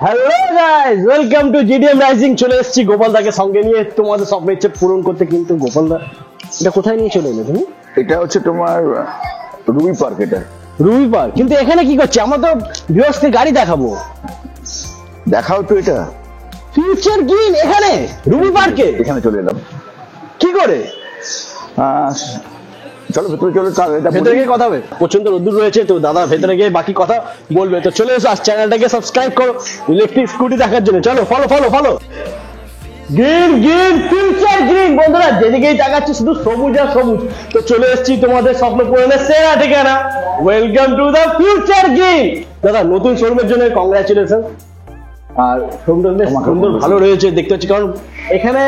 Hello guys, welcome to GDM rising. চলে এসেছি গোপালদাকে সঙ্গে নিয়ে তোমাদের স্বপ্নের ইচ্ছে পূরণ করতে। কিন্তু গোপালদা, এটা কোথায় নিয়ে চলে এলে তুমি? এটা হচ্ছে তোমার রুবি পার্ক। এটা রুবি পার্ক, কিন্তু এখানে কি করছে? আমরা তো ভিউয়ার্সকে গাড়ি দেখাবো। দেখাও তো, এটা ফিউচার গ্রিন এখানে রুবি পার্কে এখানে চলে এলাম কি করে? চলো ভেতরে চলো, ভেতরে গিয়ে কথা হবে। প্রচন্ড রোদ্দুর রয়েছে, তো দাদা ভেতরে গিয়ে বাকি কথা বলবে। তো চলে এসো, আর চ্যানেলটাকে সাবস্ক্রাইব করো ইলেকট্রিক স্কুটি দেখার জন্য। চলো follow follow follow. Green green future green. বন্ধুরা, যেদিকেই তাকাচ্ছি শুধু সবুজ আর সবুজ। তো চলে এসেছি তোমাদের স্বপ্ন পূরণের সেরা ঠিকানা, welcome to the future green. দাদা, নতুন শোরুমের জন্য কংগ্রাচুলেশন। আর শোরুমটা বেশ সুন্দর, ভালো রয়েছে দেখতে পাচ্ছি। কারণ এখানে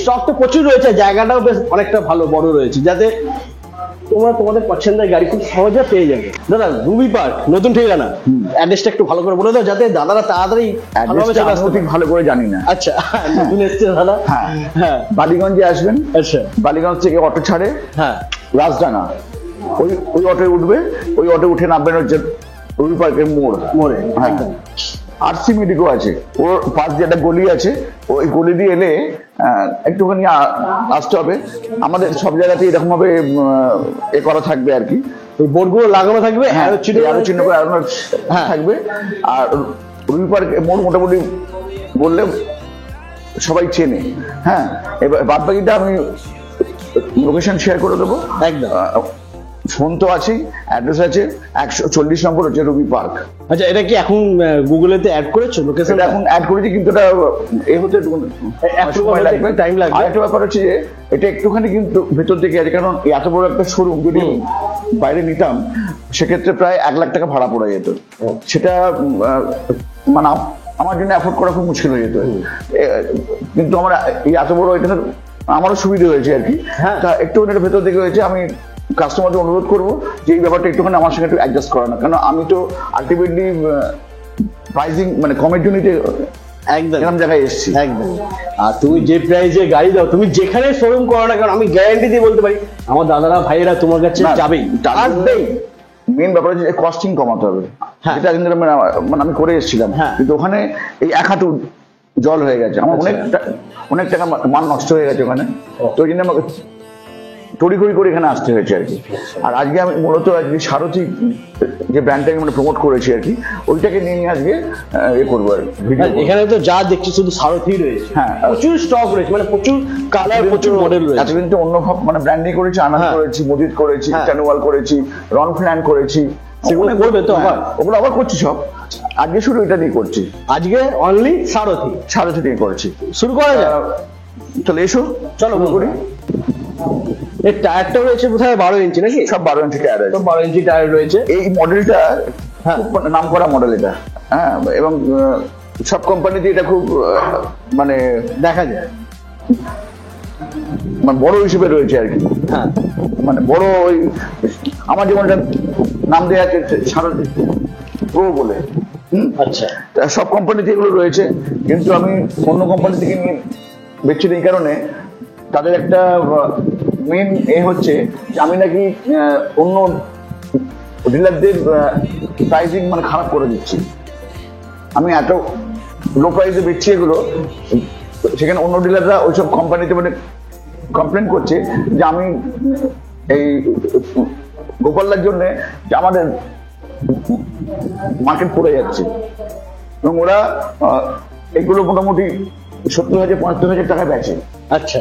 স্টক তো প্রচুর রয়েছে, জায়গাটাও বেশ অনেকটা ভালো বড় রয়েছে, যাতে তোমরা তোমাদের পছন্দের গাড়ি খুব সহজে পেয়ে যাবে। দাদা, রুবি পার্ক নতুন ঠিকানা, অ্যাড্রেসটা একটু ভালো করে বলে দাও, যাতে দাদারা তাড়াতাড়ি ঠিক ভালো করে জানি না। আচ্ছা, নতুন এসছে দাদা। হ্যাঁ, বালিগঞ্জে আসবেন। আচ্ছা, বালিগঞ্জ থেকে অটো ছাড়ে, হ্যাঁ, রাজডাঙ্গা, ওই অটোয় উঠবে। ওই অটো উঠে নামবেন হচ্ছে রুবি পার্কের মোড়ে। হ্যাঁ, আরসি মেডিকো আছে, ওর পাশ দিয়ে একটা গলি আছে, ওই গলি দিয়ে এলে একটুখানি আসতে হবে। আমাদের সব জায়গাতে এরকম ভাবে এ করা থাকবে আর কি, ওই বোর্ডগুলো লাগানো থাকবে, আরো চিহ্ন করে থাকবে। আর রুবি পার্ক মোড় মোটামুটি বললে সবাই চেনে। হ্যাঁ, এবার বাদ বাকিটা আমি লোকেশন শেয়ার করে দেবো। একদম, ফোন তো আছেই, অ্যাড্রেস আছে, 140 নম্বর হচ্ছে রুবি পার্ক। আচ্ছা, এটা কি এখন গুগলেতে অ্যাড করেছো লোকেশন? এখন অ্যাড করেছি, কিন্তু এটা এই হতে টাইম লাগবে। আরেকটা ব্যাপার হচ্ছে যে এটা একটুখানি কিন্তু ভেতর দিকে আছে, কারণ এত বড় একটা শোরুম যদি বাইরে নিতাম সেক্ষেত্রে প্রায় 1 লাখ টাকা ভাড়া পড়ে যেত। সেটা মানে আমার জন্য অ্যাফোর্ড করা খুব মুশকিল হয়ে যেত। কিন্তু আমার এই এত বড় এটা আমারও সুবিধা হয়েছে আর কি। তা একটুখানি এটা ভেতর দিকে হয়েছে। আমি কাস্টমারদের অনুরোধ করবো যে এই ব্যাপারটা একটুখানি আমার সঙ্গে একটু অ্যাডজাস্ট করা না, কারণ আমি তো আলটিমেটলি প্রাইসিং মানে কমের জন্য একদম এরকম জায়গায় এসেছি। একদম। আর তুমি যে প্রাইসে গাড়ি দাও, তুমি যেখানে শোরুম করো না, কারণ আমি গ্যারান্টি দিয়ে বলতে পারি আমার দাদারা ভাইয়েরা তোমার কাছে যাবেই, আসবেই। মেন ব্যাপার হচ্ছে কস্টিং কমাতে হবে। যেটা কিন্তু মানে আমি করে এসেছিলাম, কিন্তু ওখানে এই 1 হাঁটু জল হয়ে গেছে। আমার অনেক টাকা মান নষ্ট হয়ে গেছে ওখানে। তো ওই জন্য আমাকে তড়িঘড়ি করে এখানে আসতে হয়েছে আর কি। আর আজকে আমি মূলত আজকে সারথি যে ব্র্যান্ডটাকে মানে প্রমোট করেছি আর কি, ওইটাকে নিয়ে আজকে এ করবো আর ভিডিও। এখানে তো যা দেখছি শুধু সারথি রয়েছে। হ্যাঁ, প্রচুর স্টক রয়েছে, মানে প্রচুর কালার, প্রচুর মডেল রয়েছে। এতদিন তো অন্য মানে ব্র্যান্ডিং করেছি, আনন্দ করেছি, মোদিত করেছি, টানুয়াল করেছি, রন ফ্ল্যান করেছি। সেগুলো করবে তো আবার? ওগুলো আবার করছি সব। আজকে শুরু এটা দিয়ে করছি, আজকে অনলি সারথি দিয়ে করছি। শুরু করা যায়? চলে এসো, চলো করি। এই টায়ারটা রয়েছে বোধহয় 12 ইঞ্চি নাকি? সব 12 ইঞ্চি টায়ার আছে। 12 ইঞ্চি টায়ার রয়েছে। এই মডেলটা খুব নাম করা মডেল এটা। হ্যাঁ, এবং সব কোম্পানিতে এটা খুব মানে দেখা যায়, মানে বড় হিসেবে রয়েছে আর কি। হ্যাঁ, মানে বড় ওই আমার যেমন নাম দেওয়া আছে সারথি প্রো বলে। আচ্ছা, সব কোম্পানিতে এগুলো রয়েছে, কিন্তু আমি অন্য কোম্পানি থেকে নিয়ে বেচছি এই কারণে তাদের একটা মেন হচ্ছে যে আমি নাকি অন্য ডিলারদের প্রাইসিং মানে খারাপ করে দিচ্ছি। আমি এত লো প্রাইসে বেচছি এগুলো, সেখানে অন্য ডিলাররা ওইসব কোম্পানিতে মানে কমপ্লেন করছে যে আমি এই গোপালদার জন্য যে আমাদের মার্কেট পড়ে যাচ্ছে। এবং ওরা এগুলো মোটামুটি 70,000-75,000 টাকা বেচে। আচ্ছা,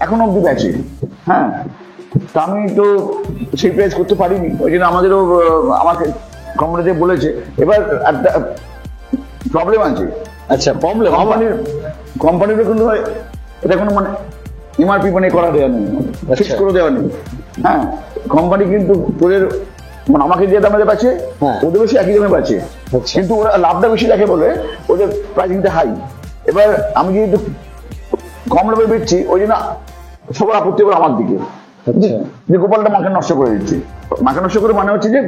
এখন অব্দি বেচে। হ্যাঁ, তা আমি তো সেই প্রাইস করতে পারিনি, ওই জন্য আমাদেরও আমাকে কোম্পানিতে বলেছে। এবার একটা প্রবলেম আছে। আচ্ছা, প্রবলেম কোম্পানিরও কিন্তু এটা কোনো মানে এমআরপি মানে করা দেওয়া নেই, ফিক্স করে দেওয়া নেই। হ্যাঁ, কোম্পানি কিন্তু তোদের মানে আমাকে যে দামে বেচে ওদের বেশি একই দামে বেচে, কিন্তু ওরা লাভটা বেশি রাখে বলে ওদের প্রাইসিংটা হাই। এবার আমি যেহেতু কম লাভে বেচছি, ওই জন্য সবার আপত্তি করে আমার দিকে যে গোপালটা মার্কেট নষ্ট করে দিচ্ছে। মার্কেট নষ্ট করে মানে হচ্ছে যে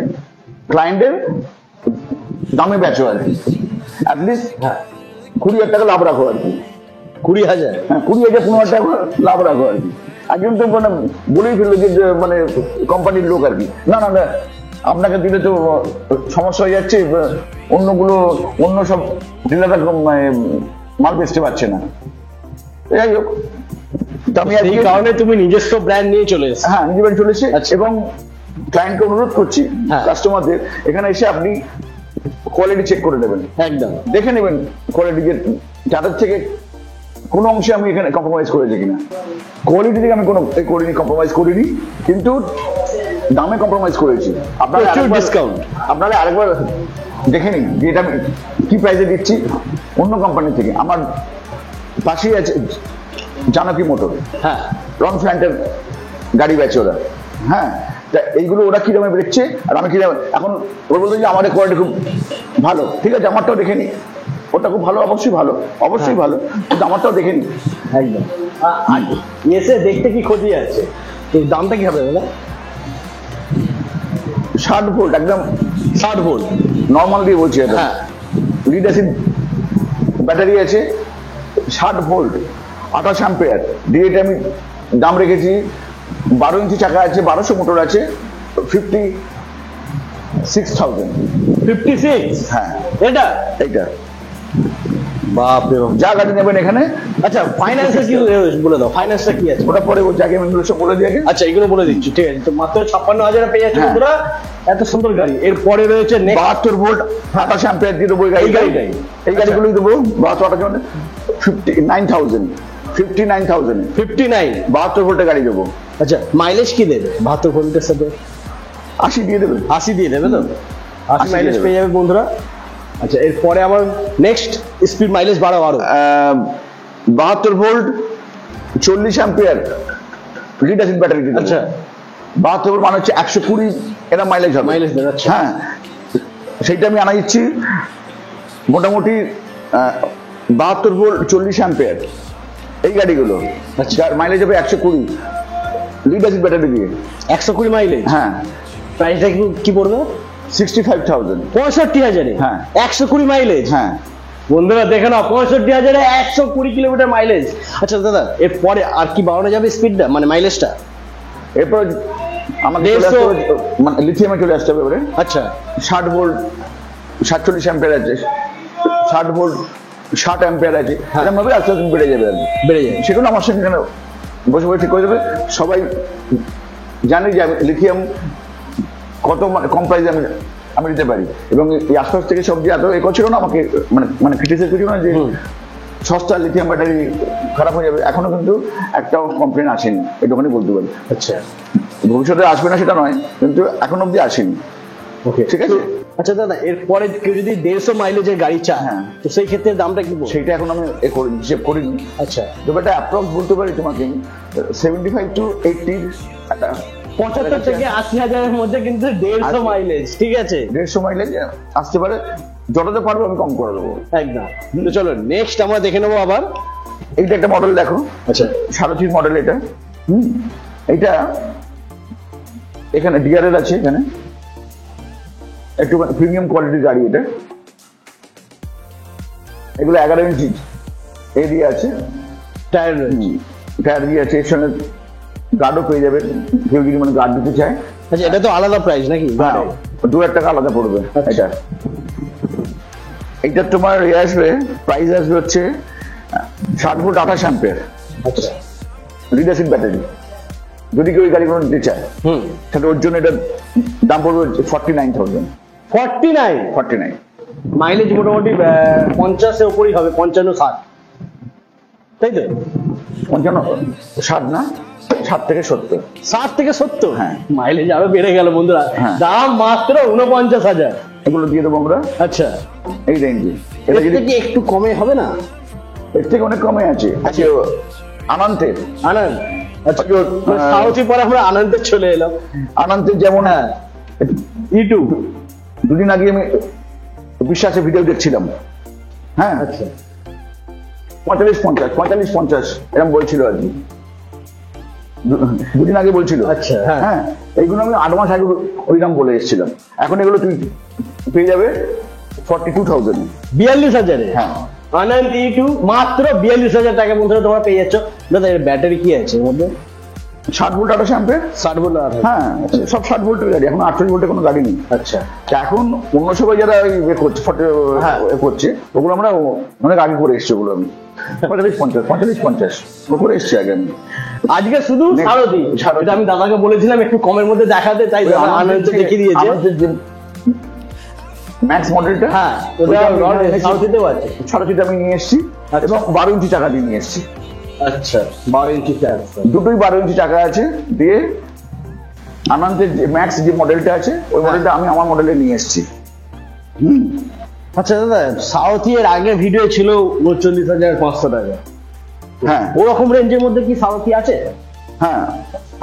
ক্লায়েন্টের দামে বেচো আর কি, অ্যাটলিস্ট 20,000 টাকা লাভ রাখো আর কি। 20,000? হ্যাঁ, 20,000 15,000 টাকা লাভ রাখো আর কি। একজন তো মানে বলেই ফেললো যে মানে কোম্পানির লোক আর কি, না না না আপনাকে দিলে তো সমস্যা হয়ে যাচ্ছে, অন্য সব ডিলাররা মাল বেচতে পারছে না। যাই হোক, তো আমি এই কারণে তুমি নিজস্ব ব্র্যান্ড নিয়ে চলে এসেছো। হ্যাঁ, নিজে চলে এসেছি। এবং ক্লায়েন্টকে অনুরোধ করছি, কাস্টমারদের, এখানে এসে আপনি কোয়ালিটি চেক করে নেবেন, একদম দেখে নেবেন কোয়ালিটি, যে যাদের থেকে কোনো অংশে আমি এখানে কম্প্রোমাইজ করেছি কিনা। কোয়ালিটি থেকে আমি কোনো কম্প্রোমাইজ করিনি, কিন্তু দামে কম্প্রোমাইজ করেছি। আপনারা আরেকবার দেখে নিন যে এটা আমি কি প্রাইসে দিচ্ছি অন্য কোম্পানি থেকে। আমার পাশেই আছে জানকী মোটর, হ্যাঁ, রন ফ্ল্যান্টের গাড়ি বেচে ওরা। হ্যাঁ, তা এইগুলো ওরা কি দামে বেচছে আর আমি কি দামে, এখন ওরা বলতে যে আমাদের কোয়ালিটি খুব ভালো, ঠিক আছে, আমারটাও দেখে নি, ওটা খুব ভালো, অবশ্যই ভালো, অবশ্যই ভালো, কিন্তু আমারটাও দেখে নি। একদম। এসে দেখতে কি ক্ষতি আছে, তো দামটা কি হবে দাদা? 60 ভোল্ট, একদম 60 ভোল্ট নর্মাল দিয়ে বলছি এটা। হ্যাঁ, লিড অ্যাসিড ব্যাটারি আছে, 60 ভোল্ট, 28 অ্যাম্পিয়ার। ডিএটা আমি দাম রেখেছি 12 ইঞ্চি চাকা আছে, 1200 মোটর আছে, 56,000। 56? হ্যাঁ, এটা এইটা বাপ রে বাপ। যা গাড়ি নেবেন এখানে। আচ্ছা, ফাইন্যান্সের কি বলে দাও, ফাইন্যান্সটা কি আছে? ওটা পরে ওই জায়গায় আমি সব বলে দিয়ে। আচ্ছা, এগুলো বলে দিচ্ছি, ঠিক আছে। তো মাত্র 56,000 পেয়ে যাচ্ছে হ্যাঁ। বন্ধুরা এত সুন্দর গাড়ি। এরপরে রয়েছে 72 ভোল্ট, 28 অ্যাম্পিয়ার দিয়ে দেবো এই গাড়িটাই। এই গাড়িগুলোই দেবো 72 59,000, 59,000, 59 72 ভোল্টের গাড়ি দেবো। আচ্ছা, মাইলেজ কি দেবে 72 ভোল্টের সাথে? 80 দিয়ে দেবে। 80 দিয়ে দেবে তো? 80 80 মাইলেজ দিয়ে পেয়ে যাবে বন্ধুরা। আচ্ছা, এরপরে আবার নেক্সট স্পিড মাইলেজ বাড়াও আরো। 72 volt, 40 ampere lead acid battery দিয়ে দেবো। আচ্ছা, 72 ভোল্ট মানে হচ্ছে 120 এরা মাইলেজ হবে। মাইলেজ দেবে, আচ্ছা। হ্যাঁ, সেইটা আমি আনা দিচ্ছি মোটামুটি 72 ভোল্ট, 40 অ্যাম্পিয়ার এই গাড়িগুলো। আচ্ছা, যার মাইলেজ হবে 120 লিড অ্যাসিড ব্যাটারি দিয়ে। 120 মাইলেজ। হ্যাঁ, প্রাইসটা কি পড়বে? 65,000। 65,000 হ্যাঁ। 120 মাইলেজ। হ্যাঁ, বন্ধুরা দেখে নাও, 65,000 120 কিলোমিটার মাইলেজ। আচ্ছা দাদা, এরপরে আর কি বাড়ানো যাবে স্পিডটা, মানে মাইলেজটা? এরপর আমাদের মানে লিথিয়ামে চলে আসতে হবে এবারে। আচ্ছা, 60 ভোল্ট, 47 অ্যাম্পিয়ার আছে, 60 ভোল্ট, 60 অ্যাম্পিয়ার আছে। এরকম ভাবে আস্তে আস্তে বেড়ে যাবে আর কি। বেড়ে যাবে। সেগুলো আমার সঙ্গে এখানে বসে বসে ঠিক করে দেবে। সবাই জানে যে লিথিয়াম কত কম প্রাইসে আমি দিতে পারি, এবং এই আশপাশ থেকে সব যে এত এ করছিল না আমাকে, মানে ক্রিটিসাইজ করছিল না যে সস্তা লিথিয়াম ব্যাটারি খারাপ হয়ে যাবে, এখনো কিন্তু একটাও কমপ্লেন আসেনি, এটুখানি বলতে পারি। আচ্ছা, ভবিষ্যতে আসবে না সেটা নয়, কিন্তু এখন অব্দি আসেনি। ওকে, ঠিক আছে। আচ্ছা দাদা, এরপরে কেউ যদি 150 মাইলেজের গাড়ি চায়, হ্যাঁ, তো সেই ক্ষেত্রে দামটা কি পড়বে? সেইটা এখন আমি হিসেব করিনি। আচ্ছা, তবে এটা অ্যাপ্রক্স বলতে পারি তোমাকে 75 to 80 একটা 75 থেকে 80,000-এর মধ্যে কিন্তু 150 মাইলেজ, ঠিক আছে, 150 মাইলেজ আসতে পারে। যতটা পারবো আমি কম করে দেবো একদম। তো চলো নেক্সট আমরা দেখে নেবো আবার। এইটা একটা মডেল দেখো। আচ্ছা, সারথির মডেল এটা। এইটা এখানে ডিআরএল আছে, এখানে একটু প্রিমিয়াম কোয়ালিটির গাড়ি এটা। এগুলো 11 ইঞ্চি এ দিয়ে আছে, টায়ার রয়েছে, টায়ার দিয়ে আছে, এর সঙ্গে গার্ডও পেয়ে যাবেন কেউ যদি মানে গার্ড দিতে চায়। আচ্ছা, এটা তো আলাদা প্রাইস নাকি? 2,000 টাকা আলাদা পড়বে। এটা এইটার তোমার আসবে, প্রাইস আসবে হচ্ছে 60 ভোল্ট, 28 অ্যাম্পিয়ার। আচ্ছা, লিড অ্যাসিড ব্যাটারি। যদি কেউ এই গাড়িগুলো নিতে চায় তাহলে ওর জন্য এটার দাম পড়বে 49,000। 49 মাইলেজ মোটামুটি 50-এর উপরই হবে, 55-60, তাই তো? 55-60 না, 60 থেকে 70। 60 থেকে 70? হ্যাঁ, মাইলেজ আরো বেড়ে গেল বন্ধুরা। দাম মাত্র 49,000। এগুলো দিয়ে দেবো আমরা। আচ্ছা, এই রেঞ্জে। এটা যদি কি একটু কমে হবে না? এর থেকে অনেক কমে আছে। আচ্ছা, আনন্দের আনন্দ। আচ্ছা, সাউথি পরে আমরা আনন্দে চলে এলাম। আনন্দের যেমন E2 দুদিন আগে আমি বিশ্বাসের ভিডিও দেখছিলাম। হ্যাঁ, আচ্ছা, 45-50 এরকম বলছিল আর কি, দুদিন আগে বলছিল। আচ্ছা, হ্যাঁ, এইগুলো আমি 8 মাস আগে ওই দাম বলে এসেছিলাম। এখন এগুলো তুমি পেয়ে যাবে 42,000। 42,000-এ? হ্যাঁ, আনন্দ E2 মাত্র 42,000 টাকা বন্ধুরা তোমরা পেয়ে যাচ্ছ। দাদা, এর ব্যাটারি কি আছে এর মধ্যে? 60 ভোল্ট টাটা শ্যাম্পের। 60 ভোল্ট আর হ্যাঁ, সব 60 ভোল্টের গাড়ি, এখন 48 ভোল্টের কোনো গাড়ি নেই। আচ্ছা তা এখন অন্য সবাই যারা করছে করছে ওগুলো আমরা অনেক আগে করে এসছি, ওগুলো আমি 45-50 করে এসছি আগে আমি। আজকে শুধু সারথি, এটা আমি দাদাকে বলেছিলাম একটু কমের মধ্যে দেখাতে, তাই আনন্দ দেখিয়ে দিয়েছে। ম্যাক্স মডেলটা, হ্যাঁ ওটা সারথিতেও আছে। সারথিটা আমি নিয়ে এসেছি এবং 12 ইঞ্চি চাকা দিয়ে নিয়ে এসেছি। আচ্ছা 12 ইঞ্চি চাকা, দুটোই 12 ইঞ্চি চাকা আছে দিয়ে। আনন্দের ম্যাক্স যে মডেলটা আছে ওই মডেলটা আমি আমার মডেলে নিয়ে এসেছি। আচ্ছা দাদা, সারথি এর আগে ভিডিও ছিল 39,500 টাকা। হ্যাঁ, ওরকম রেঞ্জের মধ্যে কি সারথি আছে? হ্যাঁ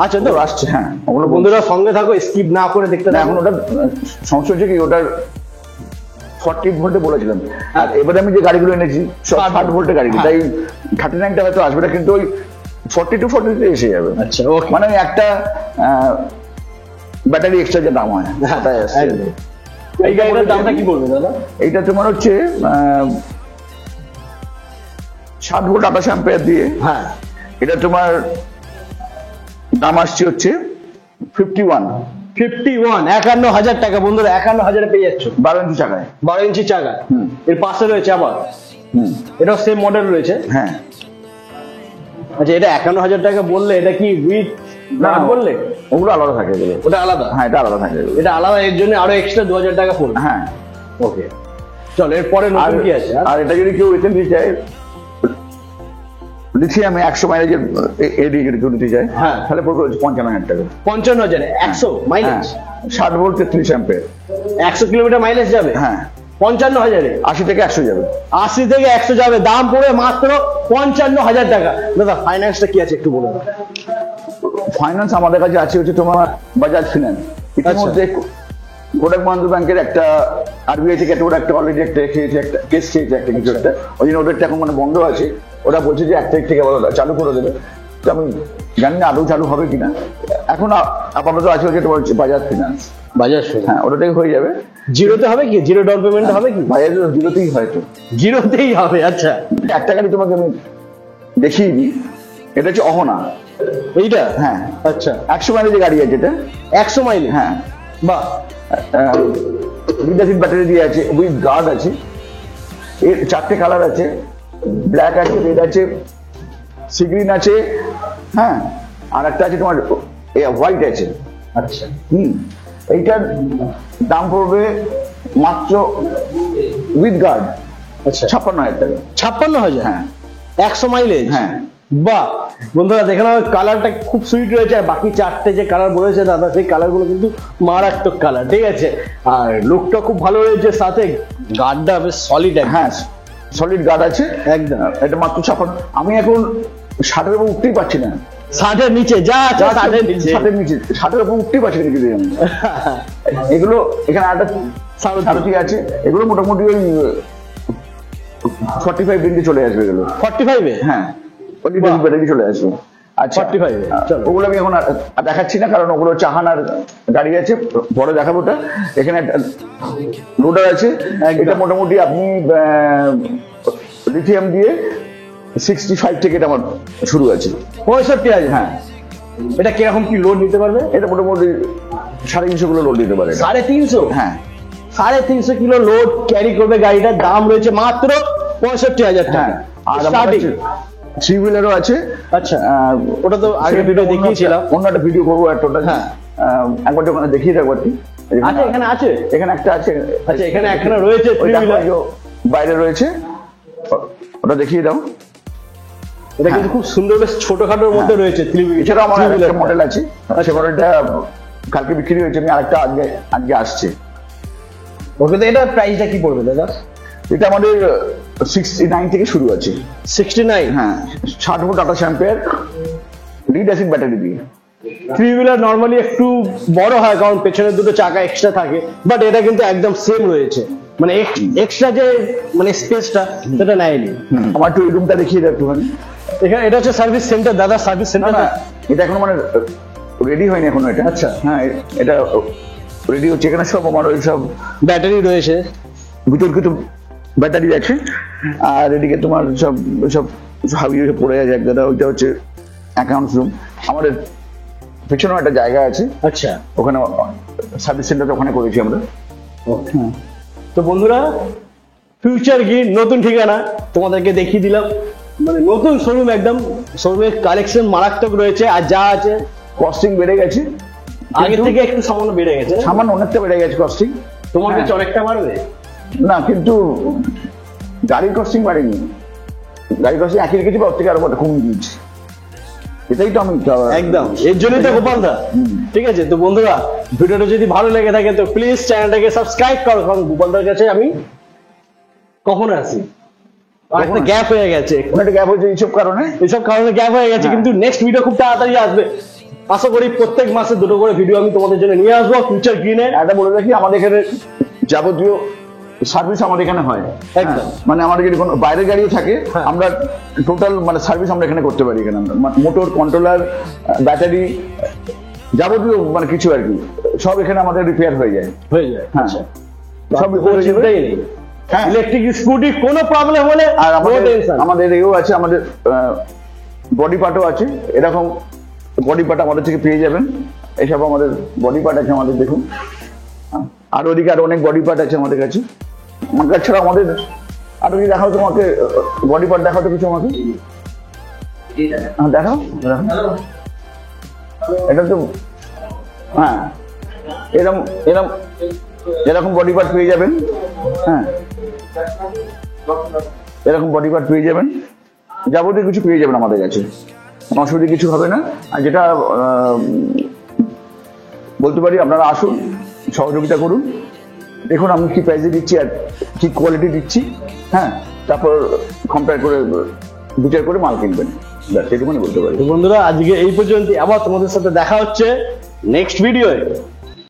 আচ্ছা তো আসছে। হ্যাঁ, ওগুলো বন্ধুরা সঙ্গে থাকো, স্কিপ না করে দেখতে না। থাকো। এখন ওটা সমস্যা হচ্ছে কি, ওটার 40 ভোল্টে বলেছিলাম, আর এবারে আমি যে গাড়িগুলো এনেছি সব 60 ভোল্টের গাড়ি, তাই 39টা হয়তো আসবে না, কিন্তু ওই 42-43 এসে যাবে। আচ্ছা ওকে, মানে একটা ব্যাটারি এক্সট্রা যে দাম হয় ওটাই আসছে। এই গাড়িটার দামটা কি বলবে দাদা? এইটা তোমার হচ্ছে 60 ভোল্ট 28 অ্যাম্পিয়ার দিয়ে। হ্যাঁ, এটা তোমার দাম আসছে হচ্ছে 51,000 টাকা। বন্ধুরা 51,000 পেয়ে যাচ্ছ 12 ইঞ্চি চাকায়। 12 ইঞ্চি চাকা। এর পাশে রয়েছে আবার এটাও সেম মডেল রয়েছে। হ্যাঁ, আচ্ছা এটা 51,000 টাকা বললে, এটা কি উইথ না বললে? ওগুলো আলাদা থাকে এগুলো। ওটা আলাদা? হ্যাঁ, এটা আলাদা থাকে। এটা আলাদা, এর জন্য আরো এক্সট্রা 2,000 টাকা পড়বে। হ্যাঁ, ওকে চল এরপরে নতুন কি আছে? আর এটা যদি কেউ এতে নিতে চায়, লিথিয়ামে 100 মাইলেজের এডি যদি কেউ নিতে চায়, হ্যাঁ, তাহলে পড়বে 55,000 টাকা। 55,000 100 mileage? 60 volt 33 ampere, 100 kilometre mileage যাবে। হ্যাঁ, 55,000-এ 80 থেকে 100 যাবে। 80 থেকে 100 যাবে, দাম পড়বে মাত্র 55,000 টাকা। দাদা ফাইন্যান্সটা কি আছে একটু বলো। ফাইন্যান্স আমাদের কাছে আছে হচ্ছে তোমার বাজাজ ফিনান্স। ইতিমধ্যে কোটাক মাহিন্দ্রা ব্যাংকের একটা আরবিআই থেকে ওরা একটা অলরেডি একটা খেয়েছে, একটা কেস খেয়েছে একটা কিছু একটা, ওই জন্য ওদেরটা এখন মানে বন্ধ আছে। ওরা বলছে যে 1 তারিখ থেকে আবার চালু করে দেবে। তো আমি জানি না আদৌ চালু হবে কিনা। এখন আপাতত আছে হচ্ছে তোমার বাজাজ ফিনান্স। বাজাজ? হ্যাঁ, ওটা থেকে হয়ে যাবে। জিরোতে হবে কি? জিরো ডাউন পেমেন্ট হবে কি? বাজাজ জিরোতেই হয়তো, জিরোতেই হবে। আচ্ছা একটা গাড়ি তোমাকে আমি দেখিয়ে দিই। এটা হচ্ছে অহনা। এইটা? হ্যাঁ, আচ্ছা 100 মাইলেজের গাড়ি আছে এটা। 100 মাইলে? হ্যাঁ, বাহ। লিড ব্যাটারি দিয়ে আছে, উইথ গার্ড আছে। এর 4টে কালার আছে, ব্ল্যাক আছে, রেড আছে, সি গ্রিন আছে। হ্যাঁ, আর একটা আছে তোমার হোয়াইট আছে। আচ্ছা এইটার দাম পড়বে মাত্র উইথ গার্ড আচ্ছা 56,000 টাকা। 56,000? হ্যাঁ, 100 মাইলেজ? হ্যাঁ। বাহ বন্ধুরা দেখে নাও, কালারটা খুব সুইট রয়েছে। আর বাকি 4টে যে কালার বলেছে দাদা, সেই কালার গুলো কিন্তু মারাত্মক কালার, ঠিক আছে। আর লুকটা খুব ভালো রয়েছে, সাথে গার্ডটা বেশ সলিড। হ্যাঁ, সলিড গার্ড আছে একদম। এটা মাত্র 56। আমি এখন 60-এর উপর উঠতেই পারছি না। 60-এর নিচে যা আছে 60-এর নিচে। 60-এর উপর উঠতেই পারছি না কিছু। এগুলো এখানে একটা সারথি আছে, এগুলো মোটামুটি ওই 45 রেঞ্জে চলে আসবে এগুলো। 45-এ? হ্যাঁ, ব্যাটারি চলে আসবে। আচ্ছা 45-এ ওগুলো আমি এখন আর দেখাচ্ছি না, কারণ ওগুলো চাহানার গাড়ি আছে, পরে দেখাবো। ওটা এখানে একটা লোডার আছে। এটা মোটামুটি আপনি লিথিয়াম দিয়ে 65 থেকে এটা আমার শুরু আছে। 65,000? হ্যাঁ। এটা কিরকম কি লোড নিতে পারবে? এটা মোটামুটি 350 কিলো লোড দিতে পারে। 350? হ্যাঁ, 350 কিলো লোড ক্যারি করবে গাড়িটার। দাম রয়েছে মাত্র 65,000 টাকা। আর স্টার্টিং 3 হুইলারও আছে। আচ্ছা, ওটা তো আগে ভিডিও দেখিয়েছিলাম। অন্য একটা ভিডিও করবো একটা। হ্যাঁ, একবার যখন দেখিয়ে দেবো আর কি। আচ্ছা এখানে আছে? এখানে একটা আছে। আচ্ছা এখানে এখানে রয়েছে 3 হুইলার, বাইরে রয়েছে, ওটা দেখিয়ে দাও। এটা কিন্তু খুব সুন্দর, বেশ ছোটখাটোর মধ্যে রয়েছে 3 হুইলার। এছাড়াও আমার একটা মডেল আছে, সেই মডেলটা কালকে বিক্রি হয়েছে। আমি আরেকটা আজকে আসছে। ওকে, তো এটা প্রাইসটা কি পড়বে দাদা? এটা আমাদের 69 থেকে শুরু আছে। 69? হ্যাঁ, 60 volt 28 ampere lead acid battery দিয়ে। 3 হুইলার নরমালি একটু বড় হয়, কারণ পেছনে দুটো চাকা এক্সট্রা থাকে, বাট এটা কিন্তু একদম সেম রয়েছে। মানে এক্সট্রা যে মানে স্পেসটা সেটা নেয়নি। আমার একটু এই রুমটা দেখিয়ে দাও একটুখানি। এখানে এটা হচ্ছে সার্ভিস সেন্টার দাদা, সার্ভিস সেন্টার। না, এটা এখনো মানে রেডি হয়নি এখনো এটা। আচ্ছা। হ্যাঁ, এটা রেডি হচ্ছে। এখানে সব আমার ওই সব ব্যাটারি রয়েছে, বিতর্কিত ব্যাটারি আছে। আর এদিকে তোমার সব সব হাবি পড়ে আছে এক দাদা। ওইটা হচ্ছে অ্যাকাউন্টস রুম। আমাদের পিছনেও একটা জায়গা আছে, আচ্ছা ওখানে সার্ভিস সেন্টার ওখানে করেছি আমরা। হ্যাঁ। তো বন্ধুরা, ফিউচার গিন নতুন ঠিকানা তোমাদেরকে দেখিয়ে দিলাম, মানে নতুন শোরুম, একদম শোরুমের কালেকশন মারাত্মক রয়েছে, আর যা আছে কস্টিং বেড়ে গেছে, আগের থেকে একটু সামান্য বেড়ে গেছে। সামান্য অনেকটা বেড়ে গেছে কস্টিং। তোমার কাছে অনেকটা বাড়বে না, কিন্তু গাড়ির কস্টিং বাড়েনি, গাড়ির কস্টিং একই রেখেছি বা ওর থেকে আরো কমিয়ে দিয়েছি, এটাই তো আমি একদম, এর জন্যই তো গোপাল দা। ঠিক আছে, তো বন্ধুরা ভিডিওটা যদি ভালো লেগে থাকে তো প্লিজ চ্যানেলটাকে সাবস্ক্রাইব করো, কারণ গোপাল দার কাছে আমি কখন আসি, একটা গ্যাপ হয়ে গেছে, একটা গ্যাপ হয়েছে এইসব কারণে, এইসব কারণে গ্যাপ হয়ে গেছে, কিন্তু নেক্সট ভিডিও খুব তাড়াতাড়ি আসবে। আশা করি প্রত্যেক মাসে 2টো করে ভিডিও আমি তোমাদের জন্য নিয়ে আসবো ফিউচার গ্রিনের। এটা বলে রাখি, আমাদের এখানে যাবতীয় সার্ভিস আমাদের এখানে হয় একদম। মানে আমাদের যদি কোনো বাইরের গাড়িও থাকে, আমরা টোটাল মানে সার্ভিস আমরা এখানে করতে পারি। এখানে আমরা মোটর, কন্ট্রোলার, ব্যাটারি, যাবতীয় মানে কিছু আর কি সব এখানে আমাদের রিপেয়ার হয়ে যায়। হ্যাঁ, আচ্ছা, সব কোনো চিন্তাই নেই। হ্যাঁ, ইলেকট্রিক স্কুটি কোনো প্রবলেম হলে আর no আমাদের tension। আমাদের এও আছে, আমাদের বডি পার্টও আছে, এরকম বডি পার্ট আমাদের থেকে পেয়ে যাবেন। এইসব আমাদের বডি পার্ট আছে আমাদের, দেখুন। আর ওদিকে আরো অনেক বডি পার্ট আছে আমাদের কাছে। আমার কাছে ছাড়া আমাদের আরো কি দেখাও তোমাকে, বডি পার্ট দেখাও তো কিছু আমাকে। হ্যাঁ, দেখাও। এটা তো হ্যাঁ, এরকম এরকম এরকম বডি পার্ট পেয়ে যাবেন। হ্যাঁ, এরকম বডি পার্ট পেয়ে যাবেন, যাবতীয় কিছু পেয়ে যাবেন আমাদের কাছে, অসুবিধা কিছু হবে না। আর যেটা বলতে পারি, আপনারা আসুন, সহযোগিতা করুন, দেখুন আমি কি প্রাইসে দিচ্ছি আর কি কোয়ালিটি দিচ্ছি। হ্যাঁ, তারপর কম্পেয়ার করে বিচার করে মাল কিনবেন, সেটুকুনি বলতে পারি। তো বন্ধুরা, আজকে এই পর্যন্ত, আবার তোমাদের সাথে দেখা হচ্ছে নেক্সট ভিডিওয়ে।